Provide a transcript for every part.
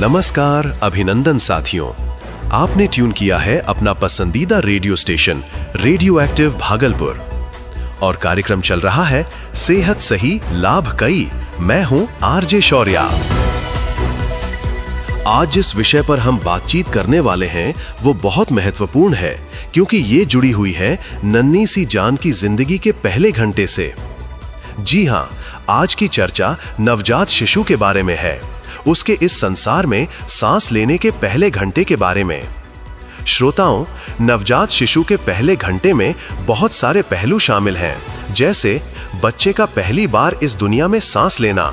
नमस्कार, अभिनंदन साथियों। आपने ट्यून किया है अपना पसंदीदा radio station radio active Bhagalpur और कार्यक्रम चल रहा है सेहत सही लाभ कई। मैं हूं आरजे शौर्या। आज जिस विषय पर हम बातचीत करने वाले हैं वो बहुत महत्वपूर्ण है, क्योंकि ये जुड़ी हुई है नन्ही सी जान की जिंदगी के पहले घंटे से। जी हां, आज की चर्चा नवजात शिशु के बारे में है, उसके इस संसार में सांस लेने के पहले घंटे के बारे में। श्रोताओं, नवजात शिशु के पहले घंटे में बहुत सारे पहलू शामिल हैं, जैसे बच्चे का पहली बार इस दुनिया में सांस लेना,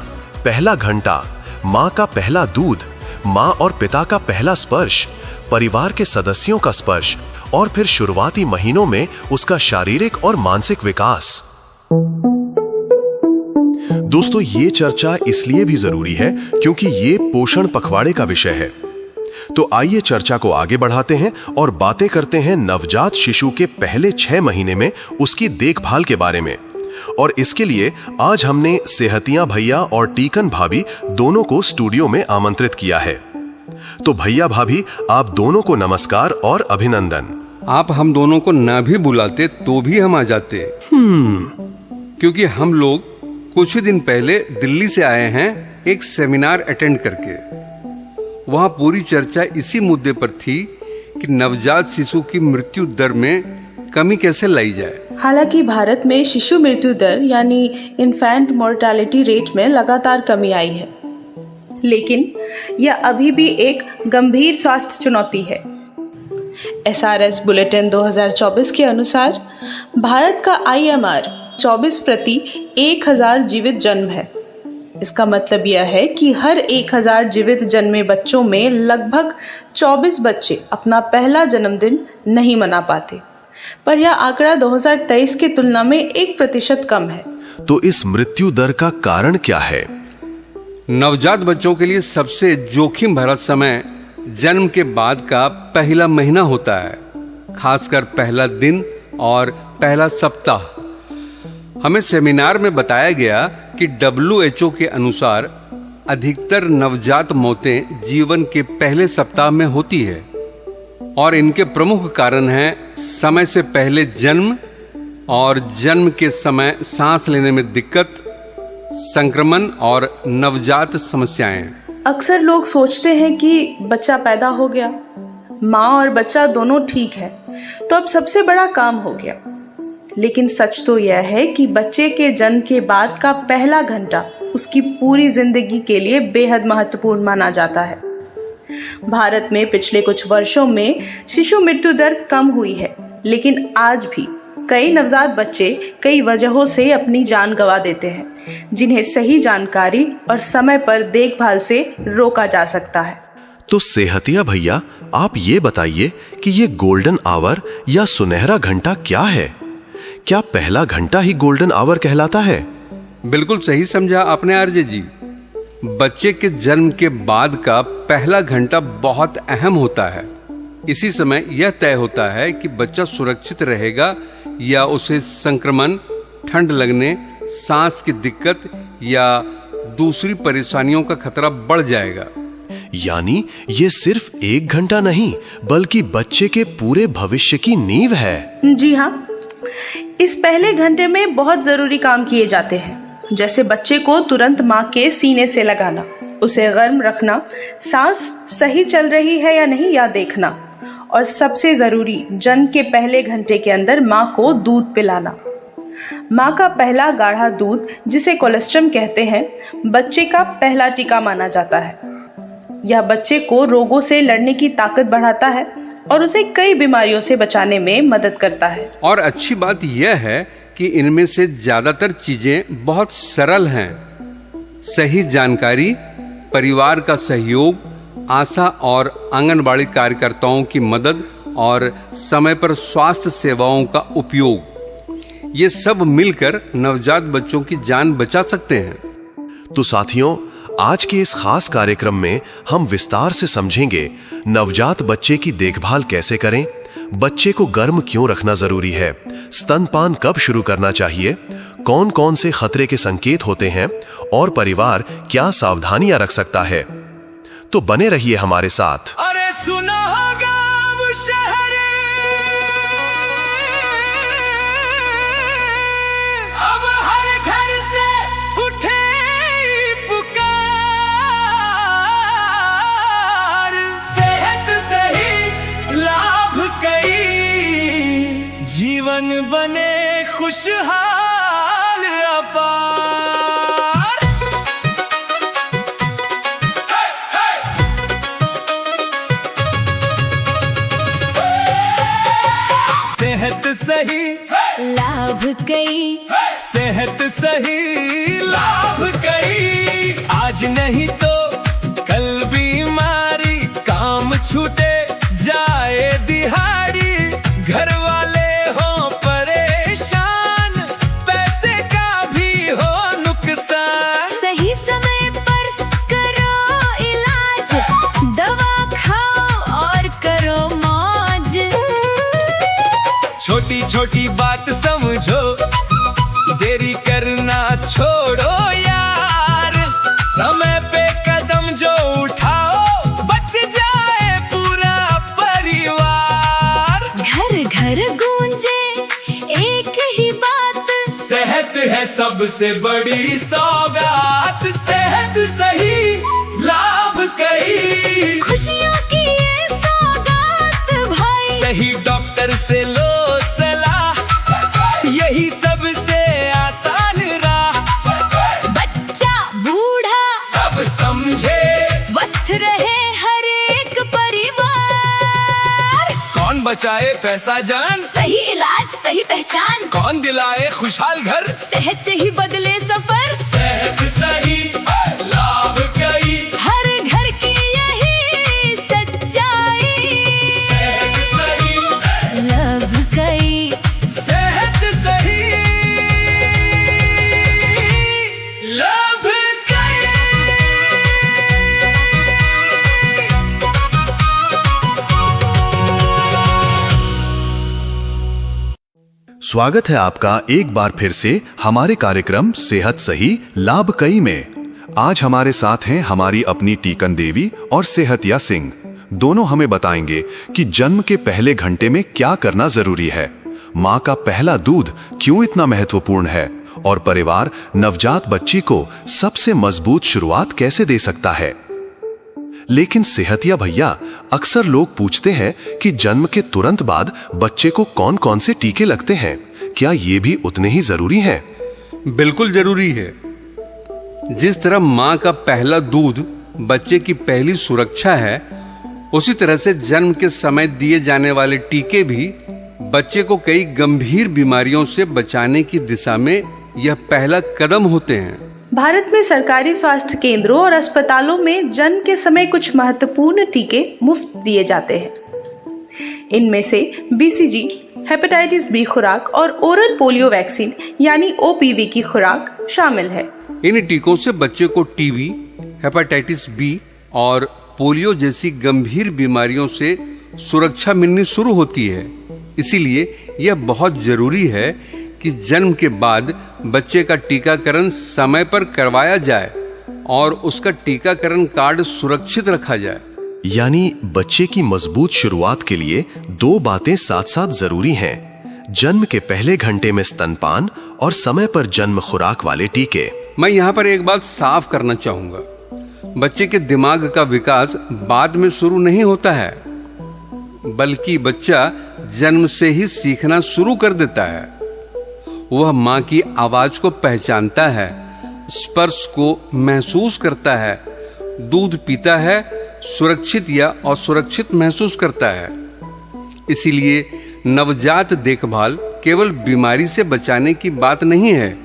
पहला घंटा, माँ का पहला दूध, माँ और पिता का पहला स्पर्श, परिवार के सदस्यों का स्पर्श और फिर शुरुआती महीनों में उसका शारीरिक और मानसिक विकास। दोस्तों, ये चर्चा इसलिए भी जरूरी है क्योंकि ये पोषण पखवाड़े का विषय है। तो आइए चर्चा को आगे बढ़ाते हैं और बातें करते हैं नवजात शिशु के पहले 6 महीने में उसकी देखभाल के बारे में। और इसके लिए आज हमने सेहतिया भैया और टीकन भाभी दोनों को स्टूडियो में आमंत्रित किया है। तो भैया भाभी, आप दोनों को नमस्कार और अभिनंदन। आप हम दोनों को न भी बुलाते तो भी हम आ जाते, क्योंकि हम लोग कुछ ही दिन पहले दिल्ली से आए हैं एक सेमिनार अटेंड करके। वहां पूरी चर्चा इसी मुद्दे पर थी कि नवजात शिशु की मृत्यु दर में कमी कैसे लाई जाए। हालांकि भारत में शिशु मृत्यु दर यानी इन्फेंट मोर्टेलिटी रेट में लगातार कमी आई है, लेकिन यह अभी भी एक गंभीर स्वास्थ्य चुनौती है। SRS बुलेटिन 2024 के अनुसार भारत का IMR 24 प्रति 1000 जीवित जन्म है। इसका मतलब यह है कि हर 1000 जीवित जन्मे बच्चों में लगभग 24 बच्चे अपना पहला जन्मदिन नहीं मना पाते। पर यह आंकड़ा 2023 की तुलना में 1% कम है। तो इस मृत्यु दर का कारण क्या है? नवजात बच्चों के लिए सबसे जोखिम भरा समय जन्म के बाद का पहला महीना होता है, खासकर पहला दिन और पहला सप्ताह। हमें सेमिनार में बताया गया कि WHO के अनुसार अधिकतर नवजात मौतें जीवन के पहले सप्ताह में होती है और इनके प्रमुख कारण हैं समय से पहले जन्म और जन्म के समय सांस लेने में दिक्कत, संक्रमण और नवजात समस्याएं। अक्सर लोग सोचते हैं कि बच्चा पैदा हो गया, माँ और बच्चा दोनों ठीक है, तो अब सबसे बड़ा काम हो गया। लेकिन सच तो यह है कि बच्चे के जन्म के बाद का पहला घंटा उसकी पूरी जिंदगी के लिए बेहद महत्वपूर्ण माना जाता है। भारत में पिछले कुछ वर्षों में शिशु मृत्यु दर कम हुई है, लेकिन आज भी कई नवजात बच्चे कई वजहों से अपनी जान गंवा देते हैं, जिन्हें सही जानकारी और समय पर देखभाल से रोका जा सकता है। तो सेहतिया भैया, आप ये बताइए कि ये गोल्डन आवर या सुनहरा घंटा क्या है? क्या पहला घंटा ही गोल्डन आवर कहलाता है? बिल्कुल सही समझा आपने आरजे जी। बच्चे के जन्म के बाद का पहला घंटा बहुत अहम होता है। इसी समय यह तय होता है कि बच्चा सुरक्षित रहेगा या उसे संक्रमण, ठंड लगने, सांस की दिक्कत या दूसरी परेशानियों का खतरा बढ़ जाएगा। यानी ये सिर्फ 1 घंटा नहीं, बल्कि बच्चे के पूरे भविष्य की नींव है। जी हाँ, इस पहले घंटे में बहुत जरूरी काम किए जाते हैं, जैसे बच्चे को तुरंत माँ के सीने से लगाना, उसे गर्म रखना, सांस सही चल रही है या नहीं यह देखना, और सबसे जरूरी जन्म के पहले घंटे के अंदर माँ को दूध पिलाना। माँ का पहला गाढ़ा दूध, जिसे कोलेस्ट्रम कहते हैं, बच्चे का पहला टीका माना जाता है। यह बच्चे को रोगों से लड़ने की ताकत बढ़ाता है और उसे कई बीमारियों से बचाने में मदद करता है। और अच्छी बात यह है कि इनमें से ज्यादातर चीजें बहुत सरल हैं। सही जानकारी, परिवार का सहयोग, आशा और आंगनबाड़ी कार्यकर्ताओं की मदद और समय पर स्वास्थ्य सेवाओं का उपयोग, ये सब मिलकर नवजात बच्चों की जान बचा सकते हैं। तो साथियों, आज के इस खास कार्यक्रम में हम विस्तार से समझेंगे नवजात बच्चे की देखभाल कैसे करें, बच्चे को गर्म क्यों रखना जरूरी है, स्तनपान कब शुरू करना चाहिए, कौन कौन से खतरे के संकेत होते हैं और परिवार क्या सावधानियां रख सकता है। तो बने रहिए हमारे साथ। अरे सुनो गाँव शहर, अब हर घर से उठे पुकार, सेहत सही लाभ कई, जीवन बने खुशहाल अपार। सेहत सही लाभ कई, सेहत सही लाभ कई, आज नहीं तो कल बीमारी, काम छूटे जाए दिहाड़ी, घर वाले हो परेशान, पैसे का भी हो नुकसान। सही समय पर करो इलाज, दवा खाओ और करो मौज। छोटी छोटी बात समझो, देरी करना छोड़ो यार, समय पे कदम जो उठाओ, बच जाए पूरा परिवार। घर घर गूंजे एक ही बात, सेहत है सबसे बड़ी सौगात, सेहत सही लाभ कई, खुशियों की ये सौगात भाई। सही डॉक्टर से लो सलाह, यही सबसे आसान राह, बच्चा बूढ़ा सब समझे, स्वस्थ रहे हर एक परिवार। कौन बचाए पैसा जान, सही इलाज सही पहचान, कौन दिलाए खुशहाल घर, सेहत से ही बदले सफर। सेहत सही लाभ कई, हर घर की यही सच्चाई, सेहत सही लाभ कई। सेहत सही लाभ कई। स्वागत है आपका एक बार फिर से हमारे कार्यक्रम सेहत सही लाभ कई में। आज हमारे साथ हैं हमारी अपनी टीकन देवी और सेहतिया सिंह। दोनों हमें बताएंगे कि जन्म के पहले घंटे में क्या करना जरूरी है, माँ का पहला दूध क्यों इतना महत्वपूर्ण है, और परिवार नवजात बच्ची को सबसे मजबूत शुरुआत कैसे दे सकता है। लेकिन सेहतिया भैया, अक्सर लोग पूछते हैं कि जन्म के तुरंत बाद बच्चे को कौन कौन से टीके लगते हैं, क्या ये भी उतने ही जरूरी हैं? बिल्कुल जरूरी है। जिस तरह माँ का पहला दूध बच्चे की पहली सुरक्षा है, उसी तरह से जन्म के समय दिए जाने वाले टीके भी बच्चे को कई गंभीर बीमारियों से बचाने की दिशा में यह पहला कदम होते हैं। भारत में सरकारी स्वास्थ्य केंद्रों और अस्पतालों में जन्म के समय कुछ महत्वपूर्ण टीके मुफ्त दिए जाते हैं। इनमें से BCG, हेपेटाइटिस बी खुराक और ओरल पोलियो वैक्सीन यानी OPV की खुराक शामिल है। इन टीकों से बच्चे को टीबी, हेपेटाइटिस बी और पोलियो जैसी गंभीर बीमारियों से सुरक्षा मिलनी शुरू होती है। इसीलिए यह बहुत जरूरी है कि जन्म के बाद बच्चे का टीकाकरण समय पर करवाया जाए और उसका टीकाकरण कार्ड सुरक्षित रखा जाए। यानी बच्चे की मजबूत शुरुआत के लिए दो बातें साथ साथ जरूरी हैं, जन्म के पहले घंटे में स्तनपान और समय पर जन्म खुराक वाले टीके। मैं यहाँ पर एक बात साफ करना चाहूंगा, बच्चे के दिमाग का विकास बाद में शुरू नहीं होता है, बल्कि बच्चा जन्म से ही सीखना शुरू कर देता है। वह माँ की आवाज को पहचानता है, स्पर्श को महसूस करता है, दूध पीता है, सुरक्षित या असुरक्षित महसूस करता है। इसीलिए नवजात देखभाल केवल बीमारी से बचाने की बात नहीं है,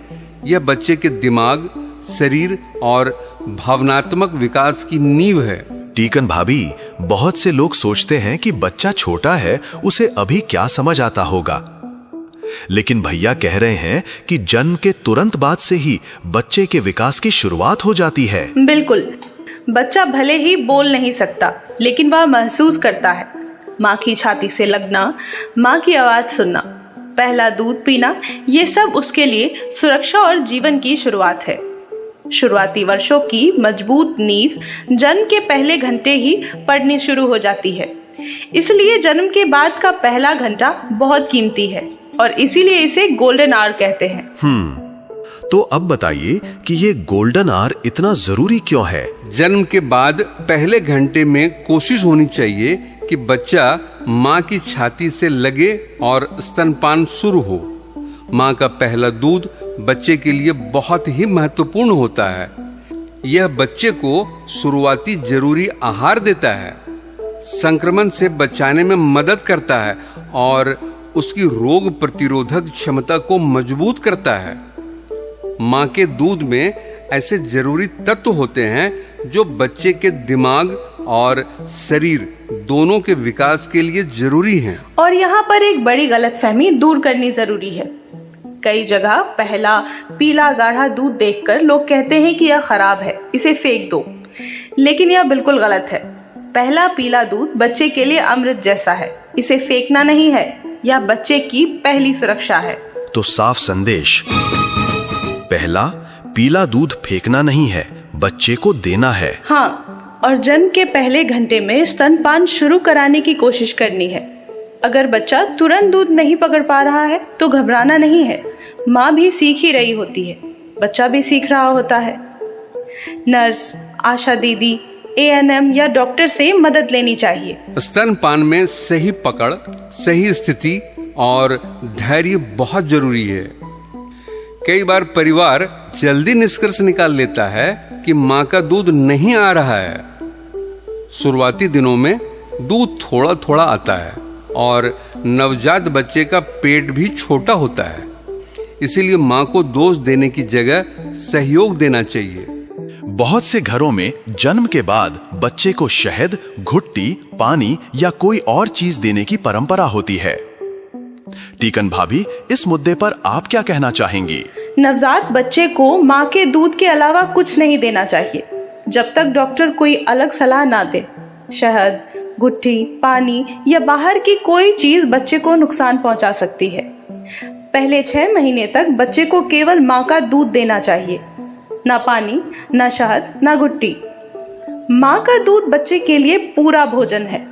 यह बच्चे के दिमाग, शरीर और भावनात्मक विकास की नींव है। टीकन भाभी, बहुत से लोग सोचते हैं कि बच्चा छोटा है, उसे अभी क्या समझ आता होगा, लेकिन भैया कह रहे हैं कि जन्म के तुरंत बाद से ही बच्चे के विकास की शुरुआत हो जाती है। बिल्कुल, बच्चा भले ही बोल नहीं सकता, लेकिन वह महसूस करता है। माँ की छाती से लगना, माँ की आवाज सुनना, पहला दूध पीना, ये सब उसके लिए सुरक्षा और जीवन की शुरुआत है। शुरुआती वर्षों की मजबूत नींव जन्म के पहले घंटे ही पड़नी शुरू हो जाती है। इसलिए जन्म के बाद का पहला घंटा बहुत कीमती है और इसीलिए इसे गोल्डन आवर कहते हैं। तो अब बताइए कि ये गोल्डन आवर इतना जरूरी क्यों है? जन्म के बाद पहले घंटे में कोशिश होनी चाहिए कि बच्चा माँ की छाती से लगे और स्तनपान शुरू हो। माँ का पहला दूध बच्चे के लिए बहुत ही महत्वपूर्ण होता है। यह बच्चे को शुरुआती जरूरी आहार देता है, संक्रमण से बचाने में मदद करता है और उसकी रोग प्रतिरोधक क्षमता को मजबूत करता है। माँ के दूध में ऐसे जरूरी तत्व होते हैं जो बच्चे के दिमाग और शरीर दोनों के विकास के लिए जरूरी हैं। और यहाँ पर एक बड़ी गलतफहमी दूर करनी जरूरी है। कई जगह पहला पीला गाढ़ा दूध देखकर लोग कहते हैं कि यह खराब है, इसे फेंक दो। लेकिन यह बिल्कुल गलत है। पहला पीला दूध बच्चे के लिए अमृत जैसा है, इसे फेंकना नहीं है। यह बच्चे की पहली सुरक्षा है। तो साफ संदेश, पहला पीला दूध फेंकना नहीं है, बच्चे को देना है। हाँ, और जन्म के पहले घंटे में स्तनपान शुरू कराने की कोशिश करनी है। अगर बच्चा तुरंत दूध नहीं पकड़ पा रहा है तो घबराना नहीं है। माँ भी सीख ही रही होती है, बच्चा भी सीख रहा होता है। नर्स, आशा दीदी, ANM या डॉक्टर से मदद लेनी चाहिए। स्तनपान में सही पकड़, सही स्थिति और धैर्य बहुत जरूरी है। कई बार परिवार जल्दी निष्कर्ष निकाल लेता है कि माँ का दूध नहीं आ रहा है। शुरुआती दिनों में दूध थोड़ा थोड़ा आता है और नवजात बच्चे का पेट भी छोटा होता है। इसीलिए माँ को दोष देने की जगह सहयोग देना चाहिए। बहुत से घरों में जन्म के बाद बच्चे को शहद, घुट्टी, पानी या कोई और चीज देने की परंपरा होती है। टीकन भाभी, इस मुद्दे पर आप क्या कहना चाहेंगी? नवजात बच्चे को माँ के दूध के अलावा कुछ नहीं देना चाहिए जब तक डॉक्टर कोई अलग सलाह ना दे। शहद, घुट्टी, पानी या बाहर की कोई चीज बच्चे को नुकसान पहुंचा सकती है। पहले 6 महीने तक बच्चे को केवल माँ का दूध देना चाहिए, ना पानी, ना शहद, ना घुट्टी। माँ का दूध बच्चे के लिए पूरा भोजन है।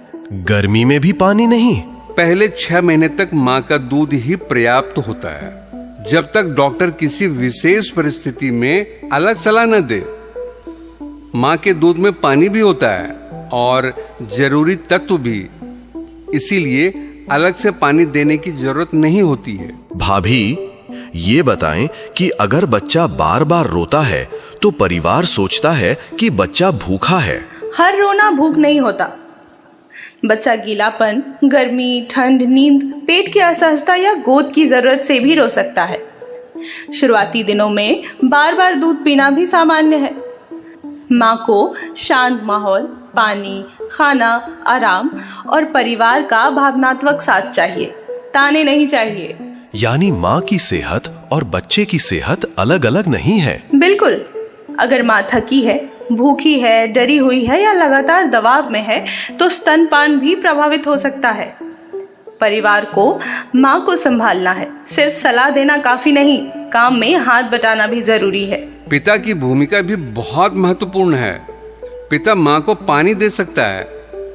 गर्मी में भी पानी नहीं? पहले 6 महीने तक माँ का दूध ही पर्याप्त होता है, जब तक डॉक्टर किसी विशेष परिस्थिति में अलग सलाह न दे। माँ के दूध में पानी भी होता है और जरूरी तत्व भी, इसीलिए अलग से पानी देने की जरूरत नहीं होती है। भाभी, ये बताएं कि अगर बच्चा बार बार रोता है तो परिवार सोचता है कि बच्चा भूखा है। हर रोना भूख नहीं होता। बच्चा गीलापन, गर्मी, ठंड, नींद, पेट की असहजता या गोद की जरूरत से भी रो सकता है। शुरुआती दिनों में बार बार दूध पीना भी सामान्य है। माँ को शांत माहौल, पानी, खाना, आराम और परिवार का भावनात्मक साथ चाहिए, ताने नहीं चाहिए। यानी माँ की सेहत और बच्चे की सेहत अलग अलग नहीं है। बिल्कुल। अगर माँ थकी है, भूखी है, डरी हुई है या लगातार दबाव में है तो स्तनपान भी प्रभावित हो सकता है। परिवार को माँ को संभालना है, सिर्फ सलाह देना काफी नहीं, काम में हाथ बटाना भी जरूरी है। पिता की भूमिका भी बहुत महत्वपूर्ण है। पिता माँ को पानी दे सकता है,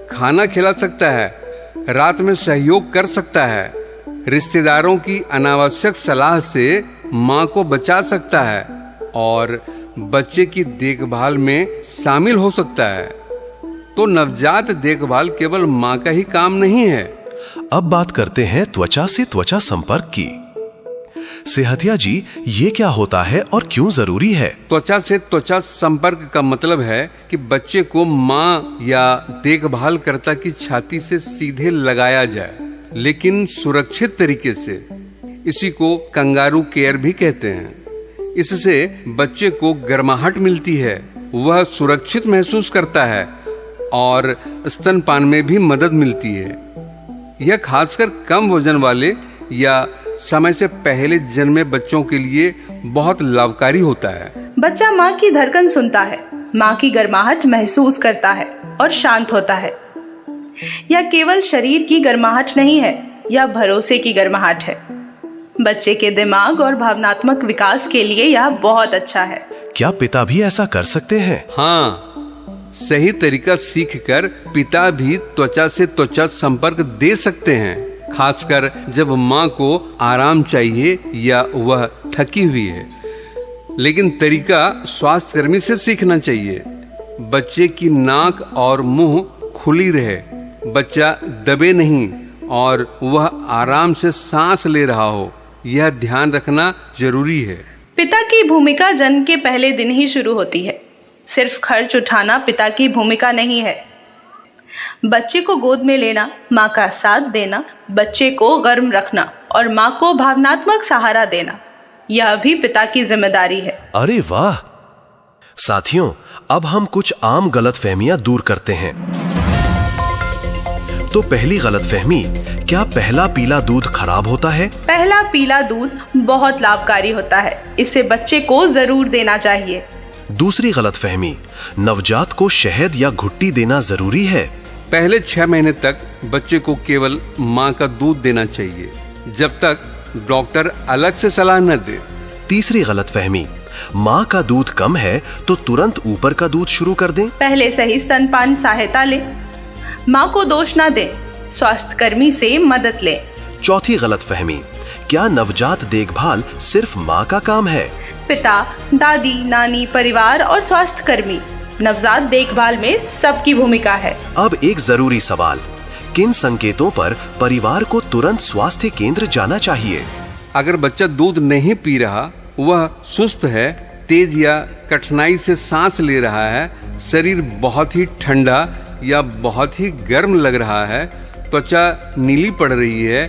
खाना खिला सकता है, रात में सहयोग कर सकता है, रिश्तेदारों की अनावश्यक सलाह से माँ को बचा सकता है और बच्चे की देखभाल में शामिल हो सकता है। तो नवजात देखभाल केवल माँ का ही काम नहीं है। अब बात करते हैं त्वचा से त्वचा संपर्क की। सेहतिया जी, ये क्या होता है और क्यों जरूरी है? त्वचा से त्वचा संपर्क का मतलब है कि बच्चे को माँ या देखभाल कर्ता की छाती से सीधे लगाया जाए, लेकिन सुरक्षित तरीके से। इसी को कंगारू केयर भी कहते हैं। इससे बच्चे को गर्माहट मिलती है, वह सुरक्षित महसूस करता है और स्तनपान में भी मदद मिलती है। यह खासकर कम वजन वाले या समय से पहले जन्मे बच्चों के लिए बहुत लाभकारी होता है। बच्चा माँ की धड़कन सुनता है, माँ की गर्माहट महसूस करता है और शांत होता है। यह केवल शरीर की गर्माहट नहीं है, यह भरोसे की गर्माहट है। बच्चे के दिमाग और भावनात्मक विकास के लिए यह बहुत अच्छा है। क्या पिता भी ऐसा कर सकते हैं? हाँ, सही तरीका सीखकर पिता भी त्वचा से त्वचा संपर्क दे सकते हैं, खासकर जब माँ को आराम चाहिए या वह थकी हुई है। लेकिन तरीका स्वास्थ्यकर्मी से सीखना चाहिए। बच्चे की नाक और मुंह खुली रहे, बच्चा दबे नहीं और वह आराम से सांस ले रहा हो, यह ध्यान रखना जरूरी है। पिता की भूमिका जन्म के पहले दिन ही शुरू होती है। सिर्फ खर्च उठाना पिता की भूमिका नहीं है। बच्चे को गोद में लेना, माँ का साथ देना, बच्चे को गर्म रखना और माँ को भावनात्मक सहारा देना, यह भी पिता की जिम्मेदारी है। अरे वाह! साथियों, अब हम कुछ आम गलतफहमियां दूर करते हैं। तो पहली गलतफहमी, क्या पहला पीला दूध खराब होता है? पहला पीला दूध बहुत लाभकारी होता है, इसे बच्चे को जरूर देना चाहिए। दूसरी गलतफहमी, नवजात को शहद या घुट्टी देना जरूरी है? पहले 6 महीने तक बच्चे को केवल माँ का दूध देना चाहिए, जब तक डॉक्टर अलग से सलाह न दे। तीसरी गलतफहमी, माँ का दूध कम है तो तुरंत ऊपर का दूध शुरू कर दें? पहले सही स्तनपान सहायता लें, माँ को दोष न दें, स्वास्थ्यकर्मी से मदद लें। चौथी गलतफहमी, क्या नवजात देखभाल सिर्फ माँ का काम है? पिता, दादी, नानी, परिवार और स्वास्थ्यकर्मी, नवजात देखभाल में सबकी भूमिका है। अब एक जरूरी सवाल, किन संकेतों पर परिवार को तुरंत स्वास्थ्य केंद्र जाना चाहिए? अगर बच्चा दूध नहीं पी रहा, वह सुस्त है, तेज या कठिनाई से सांस ले रहा है, शरीर बहुत ही ठंडा या बहुत ही गर्म लग रहा है, त्वचा नीली पड़ रही है,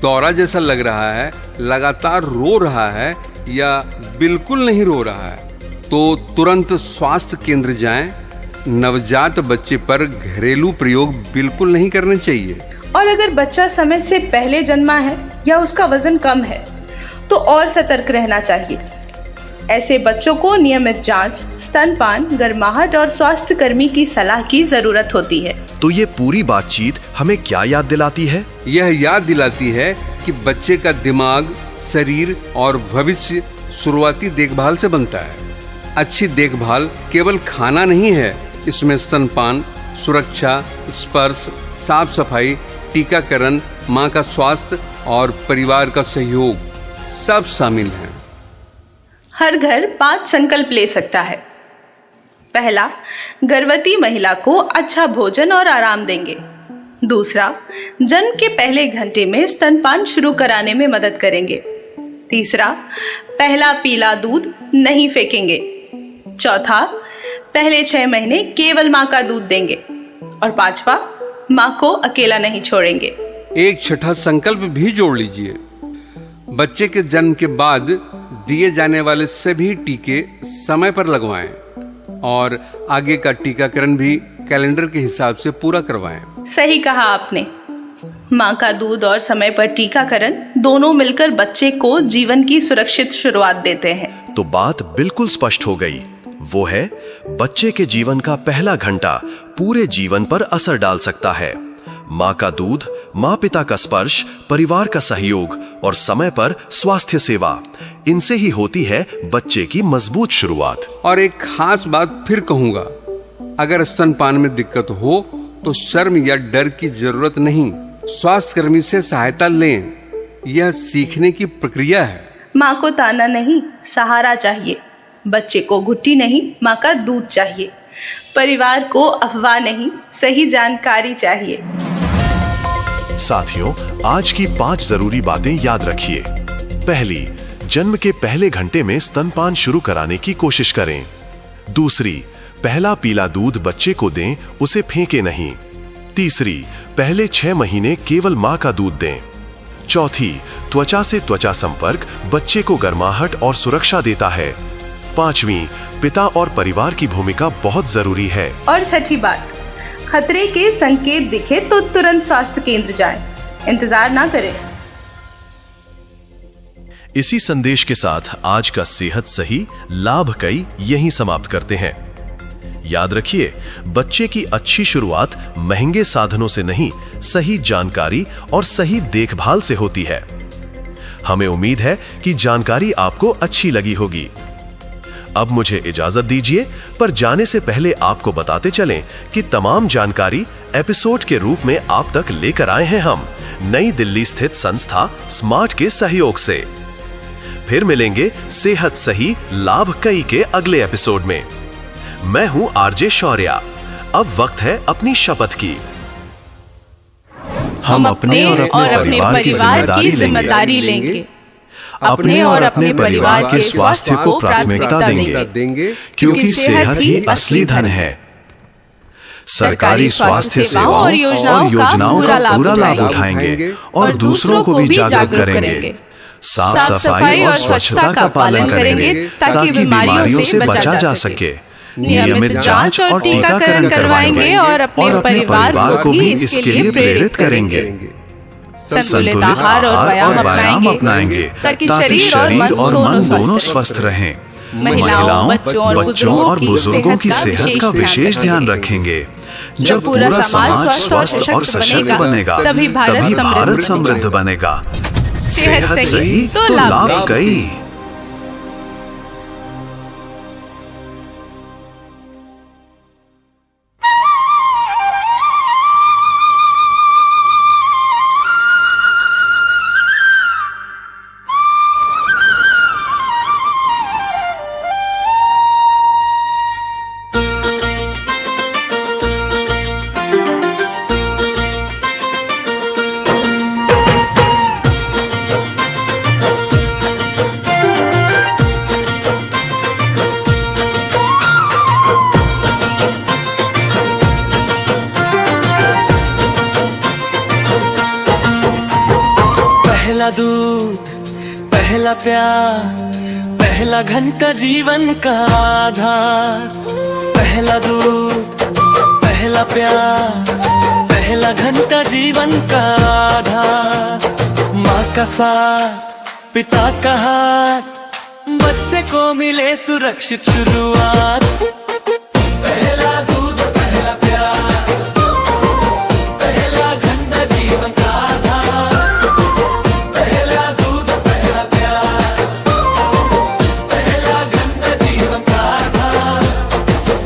दौरा जैसा लग रहा है, लगातार रो रहा है या बिल्कुल नहीं रो रहा है, तो तुरंत स्वास्थ्य केंद्र जाएं। नवजात बच्चे पर घरेलू प्रयोग बिल्कुल नहीं करने चाहिए। और अगर बच्चा समय से पहले जन्मा है या उसका वजन कम है, तो और सतर्क रहना चाहिए। ऐसे बच्चों को नियमित जांच, स्तनपान, गर्माहट और स्वास्थ्यकर्मी की सलाह की जरूरत होती है। तो ये पूरी बातचीत हमें क्या याद दिलाती है? यह याद दिलाती है कि बच्चे का दिमाग, शरीर और भविष्य शुरुआती देखभाल से बनता है। अच्छी देखभाल केवल खाना नहीं है, इसमें स्तनपान, सुरक्षा, स्पर्श, साफ सफाई, टीकाकरण, माँ का स्वास्थ्य और परिवार का सहयोग सब शामिल हैं। हर घर 5 संकल्प ले सकता है। पहला, गर्भवती महिला को अच्छा भोजन और आराम देंगे। दूसरा, जन्म के पहले घंटे में स्तनपान शुरू कराने में मदद करेंगे। तीसरा, पहला पीला दूध नहीं फेंकेंगे। चौथा, पहले 6 महीने केवल माँ का दूध देंगे। और पांचवा, माँ को अकेला नहीं छोड़ेंगे। एक छठा संकल्प भी जोड़ लीजिए, बच्चे के जन्म के बाद दिए जाने वाले सभी टीके समय पर लगवाएं और आगे का टीकाकरण भी कैलेंडर के हिसाब से पूरा करवाएं। सही कहा आपने। माँ का दूध और समय पर टीकाकरण दोनों मिलकर बच्चे को जीवन की सुरक्षित शुरुआत देते हैं। तो बात बिल्कुल स्पष्ट हो गई, वो है बच्चे के जीवन का पहला घंटा पूरे जीवन पर असर डाल सकता है। माँ का दूध, माँ पिता का स्पर्श, परिवार का सहयोग और समय पर स्वास्थ्य सेवा, इनसे ही होती है बच्चे की मजबूत शुरुआत। और एक खास बात फिर कहूंगा, अगर स्तनपान में दिक्कत हो तो शर्म या डर की जरूरत नहीं, स्वास्थ्यकर्मी से सहायता लें। यह सीखने की प्रक्रिया है। माँ को ताना नहीं, सहारा चाहिए। बच्चे को घुट्टी नहीं, माँ का दूध चाहिए। परिवार को अफवाह नहीं, सही जानकारी चाहिए। साथियों, आज की 5 जरूरी बातें याद रखिए। पहली, जन्म के पहले घंटे में स्तनपान शुरू कराने की कोशिश करें। दूसरी, पहला पीला दूध बच्चे को दें, उसे फेंके नहीं। तीसरी, पहले 6 महीने केवल माँ का दूध दें। चौथी, त्वचा से त्वचा संपर्क बच्चे को गर्माहट और सुरक्षा देता है। पांचवी, पिता और परिवार की भूमिका बहुत जरूरी है। और छठी बात, खतरे के संकेत दिखे तो तुरंत स्वास्थ्य केंद्र जाएं, इंतजार ना करें। इसी संदेश के साथ आज का सेहत सही लाभ कई यहीं समाप्त करते हैं। याद रखिए, बच्चे की अच्छी शुरुआत महंगे साधनों से नहीं, सही जानकारी और सही देखभाल से होती है। हमें उम्मीद है कि जानकारी आपको अच्छी लगी होगी। अब मुझे इजाजत दीजिए, पर जाने से पहले आपको बताते चलें कि तमाम जानकारी एपिसोड के रूप में आप तक लेकर आए हैं हम नई दिल्ली स्थित संस्था स्मार्ट के सहयोग से। फिर मिलेंगे सेहत सही लाभ कई के अगले एपिसोड में। मैं हूं आरजे शौर्या। अब वक्त है अपनी शपथ की। हम अपने और अपने परिवार की जिम्मेदारी लेंगे। अपने और अपने परिवार के स्वास्थ्य को प्राथमिकता देंगे, क्योंकि सेहत ही असली धन है। सरकारी स्वास्थ्य सेवाओं और योजनाओं का पूरा लाभ उठाएंगे और दूसरों को भी जागरूक करेंगे। साफ सफाई और स्वच्छता का पालन करेंगे ताकि बीमारियों से बचा जा सके। नियमित जांच और टीकाकरण करवाएंगे और अपने परिवार को भी इसके लिए प्रेरित करेंगे। संतुलित आहार और व्यायाम अपनाएंगे ताकि शरीर और मन दोनों स्वस्थ रहें। महिलाओं, बच्चों और बुजुर्गों की सेहत का विशेष ध्यान रखेंगे। जब पूरा समाज स्वस्थ और सशक्त बनेगा, तभी भारत समृद्ध बनेगा। सेहत सही तो लाभ कई। पहला दूध, पहला प्यार, पहला घंटा जीवन का आधार। पहला दूध, पहला प्यार, पहला घंटा जीवन का आधार। माँ का साथ, पिता का हाथ, बच्चे को मिले सुरक्षित शुरुआत। पहला दूध, पहला प्यार, पहला घंटा जीवन का आधार। पहला दूध, पहला प्यार, पहला घंटा जीवन का आधार।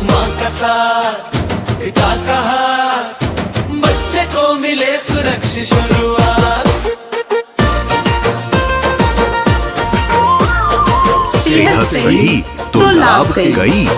माँ का साथ, पिता का हाथ, बच्चे को मिले सुरक्षित शुरुआत। सेहत सही तो लाभ कई।